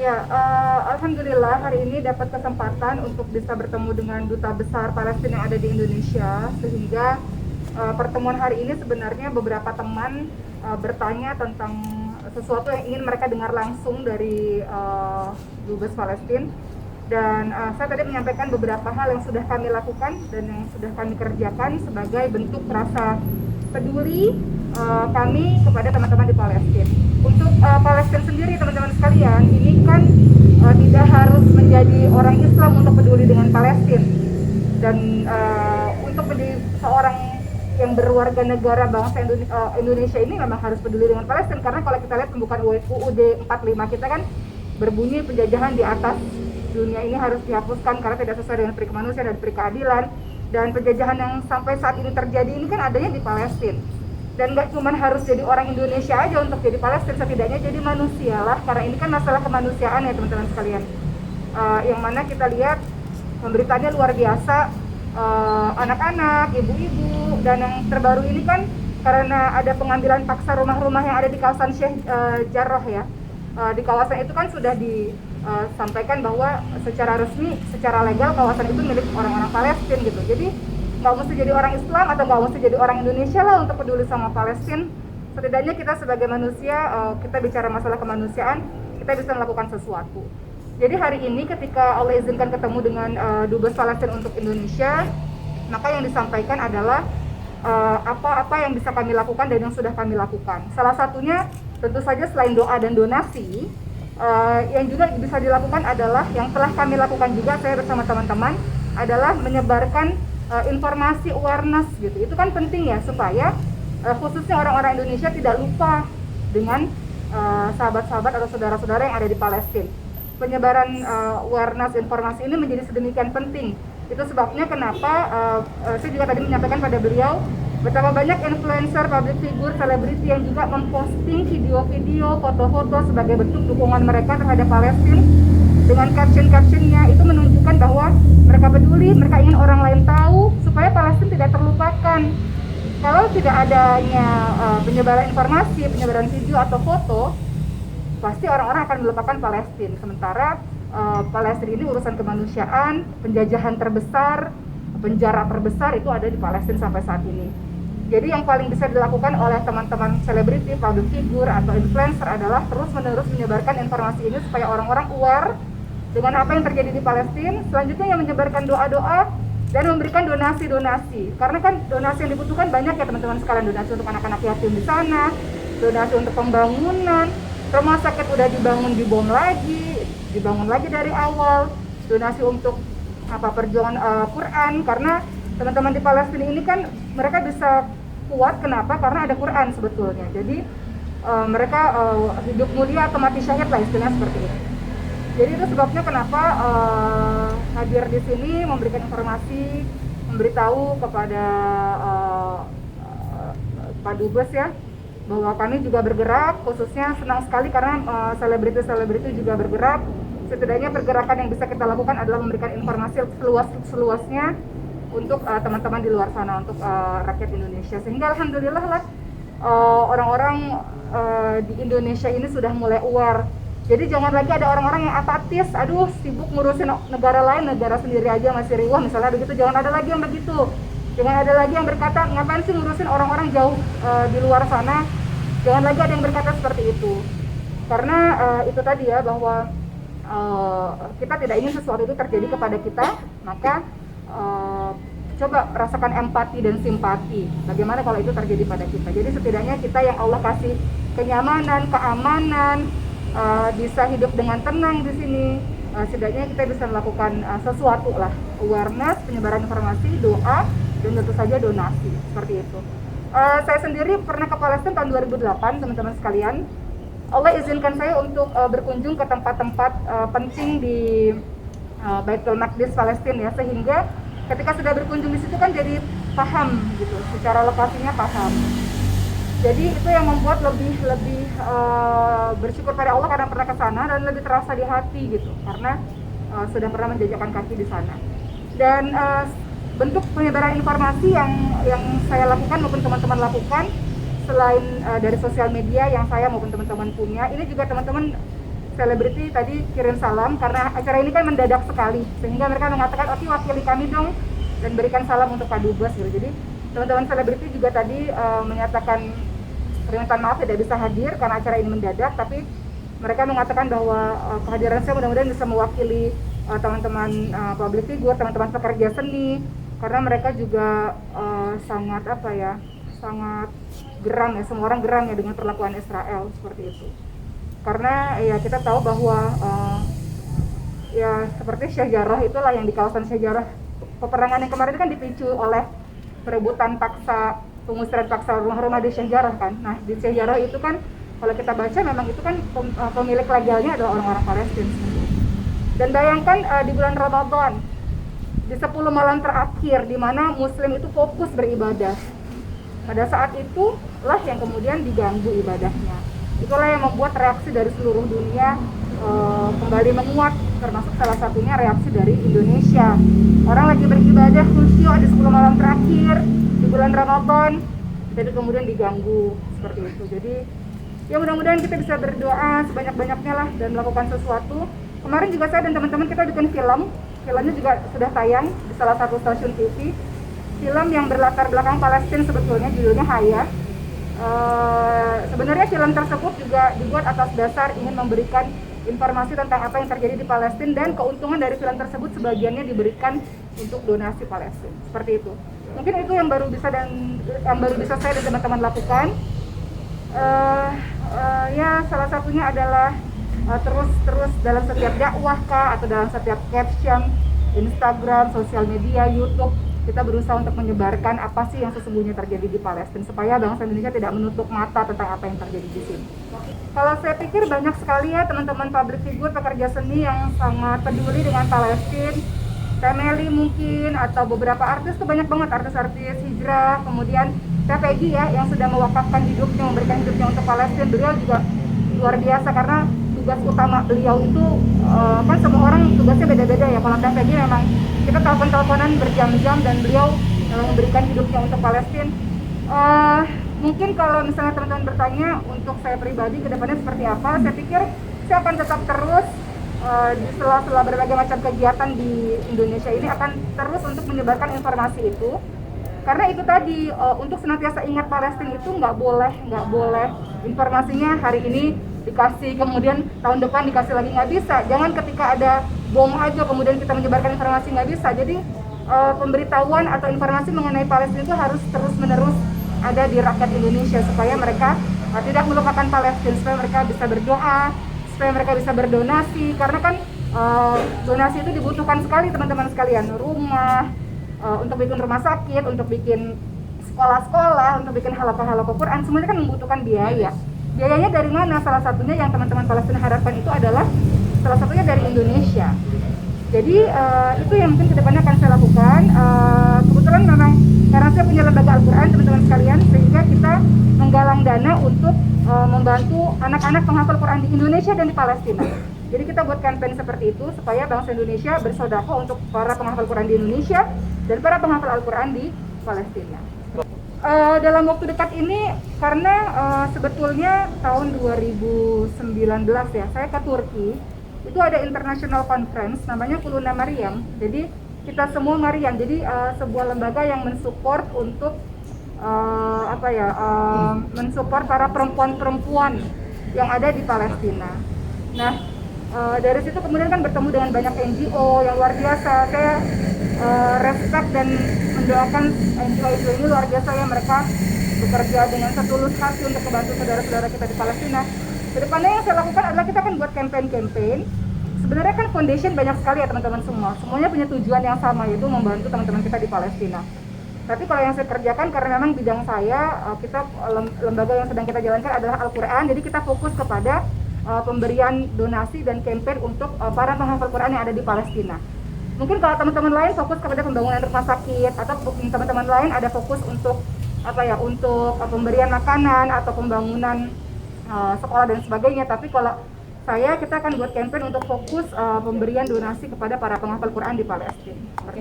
Ya, alhamdulillah hari ini dapat kesempatan untuk bisa bertemu dengan Duta Besar Palestina yang ada di Indonesia, sehingga pertemuan hari ini sebenarnya beberapa teman bertanya tentang sesuatu yang ingin mereka dengar langsung dari Dubes Palestina. Dan saya tadi menyampaikan beberapa hal yang sudah kami lakukan dan yang sudah kami kerjakan sebagai bentuk rasa peduli kami kepada teman-teman di Palestina. Untuk Palestina sendiri, teman-teman sekalian, ini kan tidak harus menjadi orang Islam untuk peduli dengan Palestina. Dan untuk menjadi seorang yang berwarga negara bangsa Indonesia ini memang harus peduli dengan Palestina, karena kalau kita lihat pembukaan UUD 45 kita kan berbunyi penjajahan di atas dunia ini harus dihapuskan karena tidak sesuai dengan peri kemanusiaan dan peri keadilan. Dan penjajahan yang sampai saat ini terjadi ini kan adanya di Palestina. Dan gak cuma harus jadi orang Indonesia aja untuk jadi Palestina, setidaknya jadi manusia lah, karena ini kan masalah kemanusiaan ya teman-teman sekalian. Yang mana kita lihat pemberitaannya luar biasa, anak-anak, ibu-ibu, dan yang terbaru ini kan karena ada pengambilan paksa rumah-rumah yang ada di kawasan Sheikh Jarrah ya. Di kawasan itu kan sudah disampaikan bahwa secara resmi, secara legal kawasan itu milik orang-orang Palestina gitu. Jadi nggak mesti jadi orang Islam atau nggak mesti jadi orang Indonesia lah untuk peduli sama Palestina. Setidaknya kita sebagai manusia, kita bicara masalah kemanusiaan, kita bisa melakukan sesuatu. Jadi hari ini ketika Allah izinkan ketemu dengan Dubes Palestina untuk Indonesia, maka yang disampaikan adalah apa-apa yang bisa kami lakukan dan yang sudah kami lakukan. Salah satunya tentu saja selain doa dan donasi, yang juga bisa dilakukan adalah yang telah kami lakukan juga saya bersama teman-teman adalah menyebarkan informasi awareness gitu. Itu kan penting ya supaya khususnya orang-orang Indonesia tidak lupa dengan sahabat-sahabat atau saudara-saudara yang ada di Palestina. Penyebaran awareness informasi ini menjadi sedemikian penting. Itu sebabnya kenapa saya juga tadi menyampaikan pada beliau betapa banyak influencer, public figure, selebriti yang juga memposting video-video, foto-foto sebagai bentuk dukungan mereka terhadap Palestina dengan caption-captionnya. Itu menunjukkan bahwa mereka peduli, mereka ingin orang lain tahu supaya Palestina tidak terlupakan. Kalau tidak adanya penyebaran informasi, penyebaran video atau foto, pasti orang-orang akan melupakan Palestina. Sementara Palestina ini urusan kemanusiaan, penjajahan terbesar, penjara terbesar itu ada di Palestina sampai saat ini. Jadi yang paling bisa dilakukan oleh teman-teman selebriti, public figure atau influencer adalah terus-menerus menyebarkan informasi ini supaya orang-orang aware dengan apa yang terjadi di Palestina. Selanjutnya yang menyebarkan doa-doa dan memberikan donasi-donasi. Karena kan donasi yang dibutuhkan banyak ya teman-teman sekalian, donasi untuk anak-anak yatim di sana, donasi untuk pembangunan, rumah sakit udah dibom lagi, dibangun lagi dari awal, donasi untuk perjuangan Quran, karena teman-teman di Palestina ini kan mereka bisa kuat, kenapa? Karena ada Quran sebetulnya. Jadi mereka hidup mulia atau mati syahid lah istilahnya seperti itu. Jadi itu sebabnya kenapa hadir di sini memberikan informasi, memberitahu kepada Pak Dubes ya, bahwa kami juga bergerak, khususnya senang sekali karena selebriti-selebriti juga bergerak. Setidaknya pergerakan yang bisa kita lakukan adalah memberikan informasi seluas-luasnya untuk teman-teman di luar sana, untuk rakyat Indonesia. Sehingga alhamdulillah lah orang-orang di Indonesia ini sudah mulai aware. Jadi jangan lagi ada orang-orang yang apatis, aduh sibuk ngurusin negara lain, negara sendiri aja masih riwah misalnya begitu. Jangan ada lagi yang begitu. Jangan ada lagi yang berkata ngapain sih ngurusin orang-orang jauh di luar sana. Jangan lagi ada yang berkata seperti itu. Karena itu tadi ya, bahwa kita tidak ingin sesuatu itu terjadi kepada kita, maka coba rasakan empati dan simpati. Bagaimana kalau itu terjadi pada kita? Jadi setidaknya kita yang Allah kasih kenyamanan, keamanan, bisa hidup dengan tenang di sini. Setidaknya kita bisa melakukan sesuatu lah, awareness, penyebaran informasi, doa, dan tentu saja donasi seperti itu. Saya sendiri pernah ke Palestina tahun 2008, teman-teman sekalian. Allah izinkan saya untuk berkunjung ke tempat-tempat penting di Baitul Maqdis Palestina ya, sehingga ketika sudah berkunjung di situ kan jadi paham gitu, secara lokasinya paham. Jadi itu yang membuat lebih bersyukur pada Allah karena pernah ke sana, dan lebih terasa di hati gitu karena sudah pernah menjajakan kaki di sana. Dan bentuk penyebaran informasi yang saya lakukan maupun teman-teman lakukan selain dari sosial media yang saya maupun teman-teman punya, ini juga teman-teman selebriti tadi kirim salam karena acara ini kan mendadak sekali, sehingga mereka mengatakan, oke wakili kami dong dan berikan salam untuk Pak Dubes gitu. Jadi teman-teman selebriti juga tadi menyatakan permintaan maaf tidak bisa hadir karena acara ini mendadak, tapi mereka mengatakan bahwa kehadiran saya mudah-mudahan bisa mewakili teman-teman public figure, teman-teman pekerja seni, karena mereka juga sangat sangat geram ya, semua orang geram ya dengan perlakuan Israel seperti itu. Karena ya kita tahu bahwa ya seperti Syekh Jarrah itulah yang di kawasan Syekh Jarrah, peperangan yang kemarin kan dipicu oleh perebutan paksa, pengusiran paksa rumah-rumah di Syekh Jarrah kan. Nah di Syekh Jarrah itu kan kalau kita baca memang itu kan pemilik legalnya adalah orang-orang Palestina. Dan bayangkan di bulan Ramadan, di 10 malam terakhir di mana Muslim itu fokus beribadah, pada saat itulah yang kemudian diganggu ibadahnya. Itulah yang membuat reaksi dari seluruh dunia kembali menguat, termasuk salah satunya reaksi dari Indonesia. Orang lagi beribadah khusyuk di 10 malam terakhir di bulan Ramadan, jadi kemudian diganggu seperti itu. Jadi ya mudah-mudahan kita bisa berdoa sebanyak-banyaknya lah dan melakukan sesuatu. Kemarin juga saya dan teman-teman kita bikin filmnya juga sudah tayang di salah satu stasiun TV. Film yang berlatar belakang Palestina, sebetulnya judulnya Haya. Sebenarnya film tersebut juga dibuat atas dasar ingin memberikan informasi tentang apa yang terjadi di Palestina, dan keuntungan dari film tersebut sebagiannya diberikan untuk donasi Palestina. Seperti itu. Mungkin itu yang baru bisa saya dan teman-teman lakukan. Ya salah satunya adalah terus dalam setiap dakwah atau dalam setiap caption Instagram, sosial media, YouTube, kita berusaha untuk menyebarkan apa sih yang sesungguhnya terjadi di Palestina supaya bangsa Indonesia tidak menutup mata tentang apa yang terjadi di sini. Kalau saya pikir banyak sekali ya teman-teman public figure, pekerja seni yang sangat peduli dengan Palestina. Temeli mungkin, atau beberapa artis tuh banyak banget, artis-artis hijrah, kemudian Peggy ya yang sudah mewakafkan hidupnya, memberikan hidupnya untuk Palestina. Beliau juga luar biasa karena tugas utama beliau itu kan semua orang tugasnya beda-beda ya. Kalau Peggy memang kita telepon-teleponan berjam-jam dan beliau memberikan hidupnya untuk Palestina. Mungkin kalau misalnya teman-teman bertanya untuk saya pribadi ke depannya seperti apa, saya pikir saya akan tetap terus di sela-sela berbagai macam kegiatan di Indonesia ini akan terus untuk menyebarkan informasi itu. Karena itu tadi untuk senantiasa ingat Palestina itu nggak boleh informasinya hari ini dikasih kemudian tahun depan dikasih lagi, nggak bisa. Jangan ketika ada bom aja kemudian kita menyebarkan informasi, nggak bisa. Jadi pemberitahuan atau informasi mengenai Palestina itu harus terus-menerus ada di rakyat Indonesia supaya mereka tidak melupakan Palestina, supaya mereka bisa berdoa, supaya mereka bisa berdonasi, karena kan donasi itu dibutuhkan sekali teman-teman sekalian. Rumah, untuk bikin rumah sakit, untuk bikin sekolah-sekolah, untuk bikin halaqah-halaqah Quran, semuanya kan membutuhkan biaya. Biayanya dari mana? Salah satunya yang teman-teman Palestina harapkan itu adalah salah satunya dari Indonesia. Jadi itu yang mungkin kedepannya akan saya lakukan. Kebetulan memang karena saya punya lembaga Al-Quran teman-teman sekalian, sehingga kita menggalang dana untuk membantu anak-anak penghafal Quran di Indonesia dan di Palestina. Jadi kita buat campaign seperti itu supaya bangsa Indonesia bersedekah untuk para penghafal Quran di Indonesia dan para penghafal Al-Quran di Palestina. Dalam waktu dekat ini, karena sebetulnya tahun 2019 ya, saya ke Turki, itu ada international conference namanya Kuluna Maryam. Jadi kita semua Maryam, jadi sebuah lembaga yang mensupport untuk mensupport para perempuan-perempuan yang ada di Palestina. Nah, dari situ kemudian kan bertemu dengan banyak NGO yang luar biasa. Saya respect dan mendoakan NGO ini luar biasa ya, mereka bekerja dengan setulus hati untuk membantu saudara-saudara kita di Palestina. Kedepannya yang saya lakukan adalah kita akan buat campaign. Sebenarnya kan foundation banyak sekali ya teman-teman semua. Semuanya punya tujuan yang sama, yaitu membantu teman-teman kita di Palestina. Tapi kalau yang saya kerjakan karena memang bidang saya, kita lembaga yang sedang kita jalankan adalah Al-Quran. Jadi kita fokus kepada pemberian donasi dan campaign untuk para penghafal Quran yang ada di Palestina. Mungkin kalau teman-teman lain fokus kepada pembangunan rumah sakit, atau teman-teman lain ada fokus untuk untuk pemberian makanan atau pembangunan sekolah dan sebagainya. Tapi kalau kita akan buat campaign untuk fokus pemberian donasi kepada para penghafal Quran di Palestina.